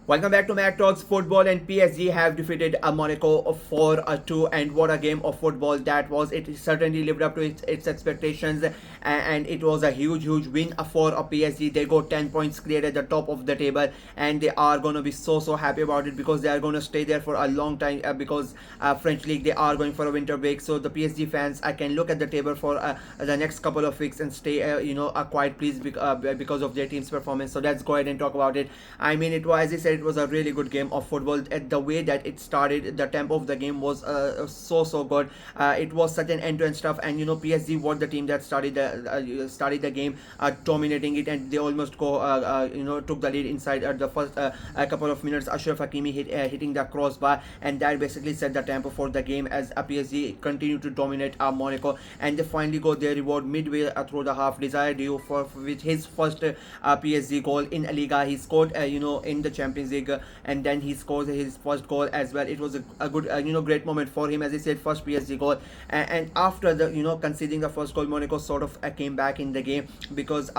Welcome back to Mac Talks Football, and PSG have defeated Monaco 4-2, and what a game of football that was. It certainly lived up to its expectations, and it was a huge win for PSG. They got 10 points cleared at the top of the table, and they are going to be so happy about it because they are going to stay there for a long time because French League, they are going for a winter break. So the PSG fans can look at the table for the next couple of weeks and stay quite pleased because of their team's performance. So let's go ahead and talk about it. I mean, it was, as I said, it was a really good game of football. At the way that it started, the tempo of the game was so good. It was such an end-to-end stuff, and PSG were the team that started the game, dominating it, and they almost took the lead inside the first a couple of minutes. Ashraf Hakimi hitting the crossbar, and that basically set the tempo for the game as PSG continued to dominate Monaco, and they finally got their reward midway through the half. Desire Diouf with his first PSG goal in Liga. He scored in the Champions League, and then he scores his first goal as well. It was a good great moment for him, as I said, first PSG goal. And after the conceding the first goal, Monaco sort of came back in the game because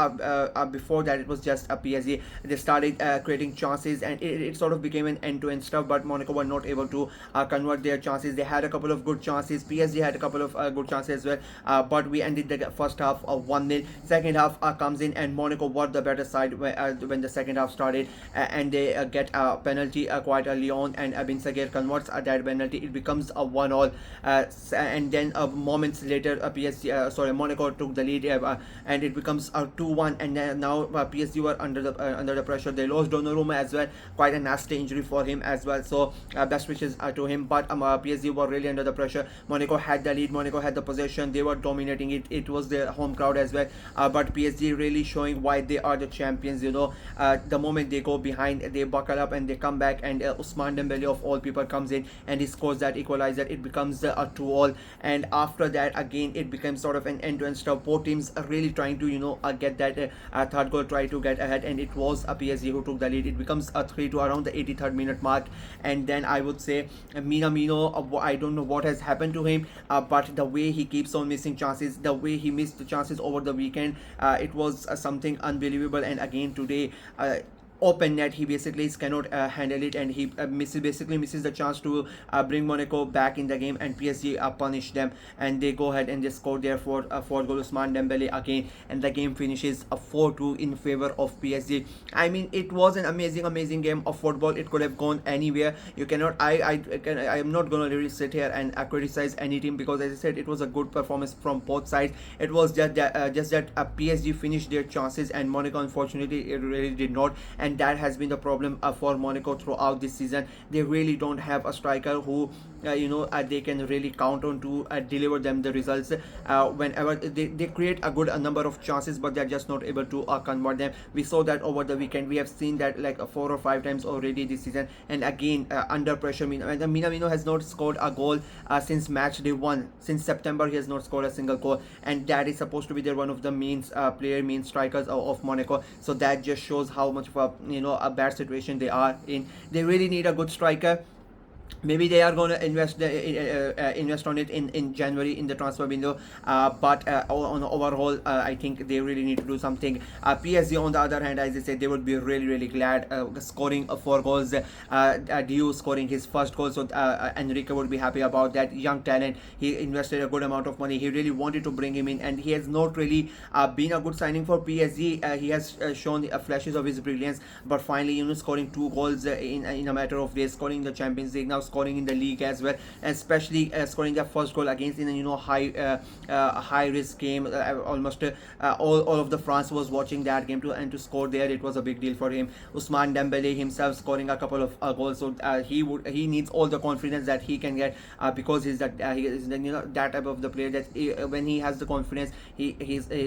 before that it was just a PSG. They started creating chances, and it sort of became an end-to-end stuff, but Monaco were not able to convert their chances. They had a couple of good chances, PSG had a couple of good chances as well, but we ended the first half of 1-0. Second half comes in, and Monaco were the better side when the second half started, and they get a penalty quite early on, and Bin Sagir converts that penalty. It becomes a 1-all, and then moments later Monaco took the lead, and it becomes a 2-1, and then now PSG were under the pressure. They lost Donnarumma as well, quite a nasty injury for him as well, so best wishes to him. But PSG were really under the pressure. Monaco had the lead, Monaco had the possession, they were dominating it. It was their home crowd as well, but PSG really showing why they are the champions. The moment they go behind, they buckle up and they come back, and Ousmane Dembele of all people comes in and he scores that equalizer. It becomes a 2-all, and after that again it becomes sort of an end-to-end stuff. Both teams are really trying to get that third goal, try to get ahead, and it was a PSG who took the lead. It becomes a 3-2 around the 83rd minute mark, and then I would say Minamino, I don't know what has happened to him, but the way he keeps on missing chances, the way he missed the chances over the weekend, it was something unbelievable. And again today, open net, he basically cannot handle it, and he basically misses the chance to bring Monaco back in the game, and PSG punish them, and they go ahead and they score their fourth goal, Ousmane Dembele again, and the game finishes a 4-2 in favor of PSG. I mean, it was an amazing game of football. It could have gone anywhere. You cannot, I am not gonna really sit here and criticize any team, because as I said, it was a good performance from both sides. It was just that PSG finished their chances, and Monaco unfortunately it really did not, and that has been the problem for Monaco throughout this season. They really don't have a striker who they can really count on to deliver them the results whenever they create a good number of chances, but they're just not able to convert them. We saw that over the weekend. We have seen that like 4 or 5 times already this season, and again under pressure, Minamino has not scored a goal since match day 1. Since September he has not scored a single goal, and that is supposed to be one of the main strikers of Monaco. So that just shows how much of a bad situation they are in. They really need a good striker. Maybe they are going to invest on it in January in the transfer window, but on overall I think they really need to do something. PSG on the other hand, as I said, they would be really glad scoring 4 goals, Diu scoring his first goal, so Enrique would be happy about that. Young talent, he invested a good amount of money, he really wanted to bring him in, and he has not really been a good signing for PSG. He has shown flashes of his brilliance, but finally scoring 2 goals in a matter of days, scoring the Champions League, now scoring in the league as well, and especially scoring their first goal against in a high risk game. Almost all of the France was watching that game to score there. It was a big deal for him. Ousmane Dembele himself scoring a couple of goals, so he needs all the confidence that he can get, because he is that type of the player that when he has the confidence, he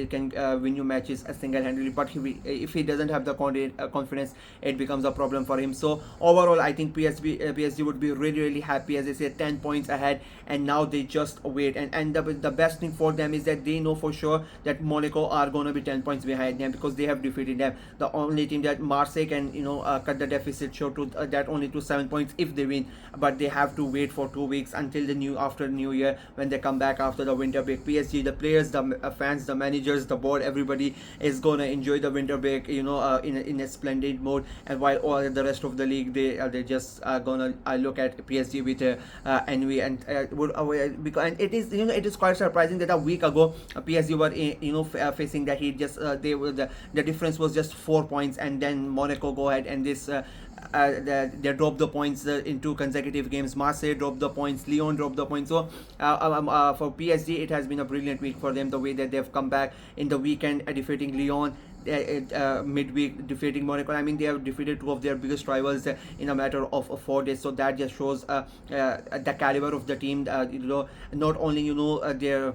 can win you matches single-handedly. But if he doesn't have the confidence, it becomes a problem for him. So overall I think PSG would be really really happy. As I said, 10 points ahead, and now they just wait. And the best thing for them is that they know for sure that Monaco are going to be 10 points behind them, because they have defeated them. The only team that Marseille can cut the deficit short to that only to 7 points if they win, but they have to wait for 2 weeks until after New Year, when they come back after the winter break. PSG, the players, the fans, the managers, the board, everybody is gonna enjoy the winter break, in a splendid mode. And while all the rest of the league, they just gonna look at PSG with envy, and because, and it is quite surprising that a week ago PSG were facing that heat. Just they were the difference was just 4 points, and then Monaco go ahead and they dropped the points in 2 consecutive games. Marseille dropped the points, Lyon dropped the points. So for PSG, it has been a brilliant week for them, the way that they've come back in the weekend, defeating Lyon, midweek defeating Monaco. I mean, they have defeated two of their biggest rivals in a matter of 4 days. So that just shows the caliber of the team. Not only their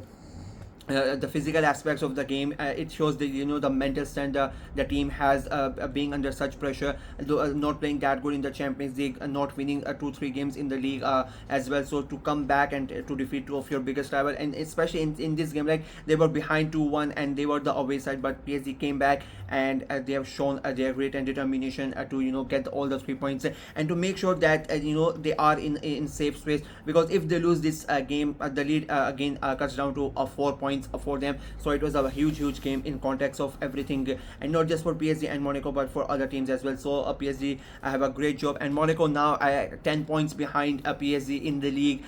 the physical aspects of the game, it shows the mental strength the team has, being under such pressure, not playing that good in the Champions League, not winning 2-3 games in the league as well. So to come back and to defeat two of your biggest rival, and especially in this game, like they were behind 2-1 and they were the away side, but PSG came back and they have shown their grit and determination to get all the 3 points, and to make sure that they are in safe space, because if they lose this game, the lead again cuts down to 4 points for them. So it was a huge game in context of everything, and not just for PSG and Monaco, but for other teams as well. So PSG have a great job, and Monaco now 10 points behind PSG in the league.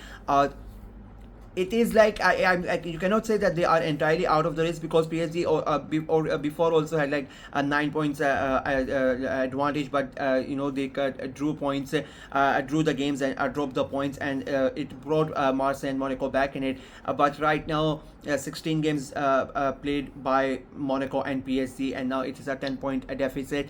It is like you cannot say that they are entirely out of the race, because PSG or before also had like a 9 points advantage, but they drew points, drew the games and dropped the points, and it brought Marseille and Monaco back in it. But right now 16 games played by Monaco and PSG, and now it is a 10-point deficit.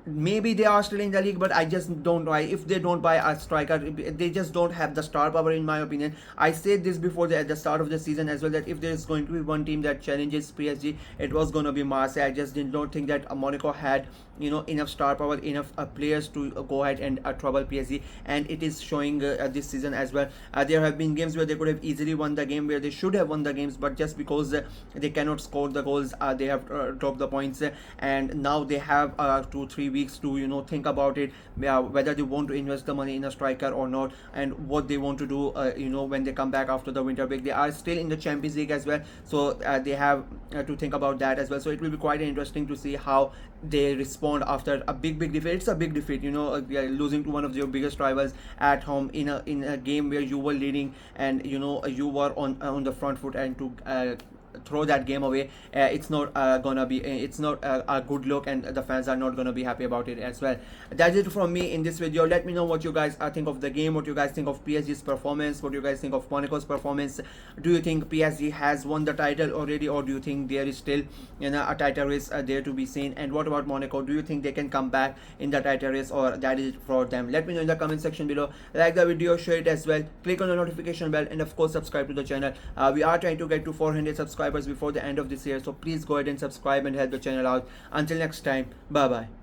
Maybe they are still in the league, but I just don't know. If they don't buy a striker, they just don't have the star power, in my opinion. I said this before at the start of the season as well, that if there is going to be one team that challenges PSG, it was going to be Marseille. I just did not think that Monaco had enough star power, enough players to go ahead and trouble PSG, and it is showing this season as well. There have been games where they could have easily won the game, where they should have won the games, but just because they cannot score the goals, they have dropped the points, and now they have 2-3 weeks to think about it, whether they want to invest the money in a striker or not, and what they want to do when they come back after the winter break. They are still in the Champions League as well, so they have to think about that as well. So it will be quite interesting to see how they respond after a big defeat. It's a big defeat, losing to one of your biggest rivals at home in a game where you were leading, and you were on the front foot, and to throw that game away, it's not gonna be it's not a good look, and the fans are not gonna be happy about it as well. That's it from me in this video. Let me know what you guys think of the game, what you guys think of PSG's performance, what you guys think of Monaco's performance. Do you think PSG has won the title already, or do you think there is still a title race there to be seen? And what about Monaco? Do you think they can come back in the title race, or that is it for them? Let me know in the comment section below. Like the video, share it as well, click on the notification bell, and of course subscribe to the channel. We are trying to get to 400 subscribers before the end of this year, so please go ahead and subscribe and help the channel out. Until next time, bye bye.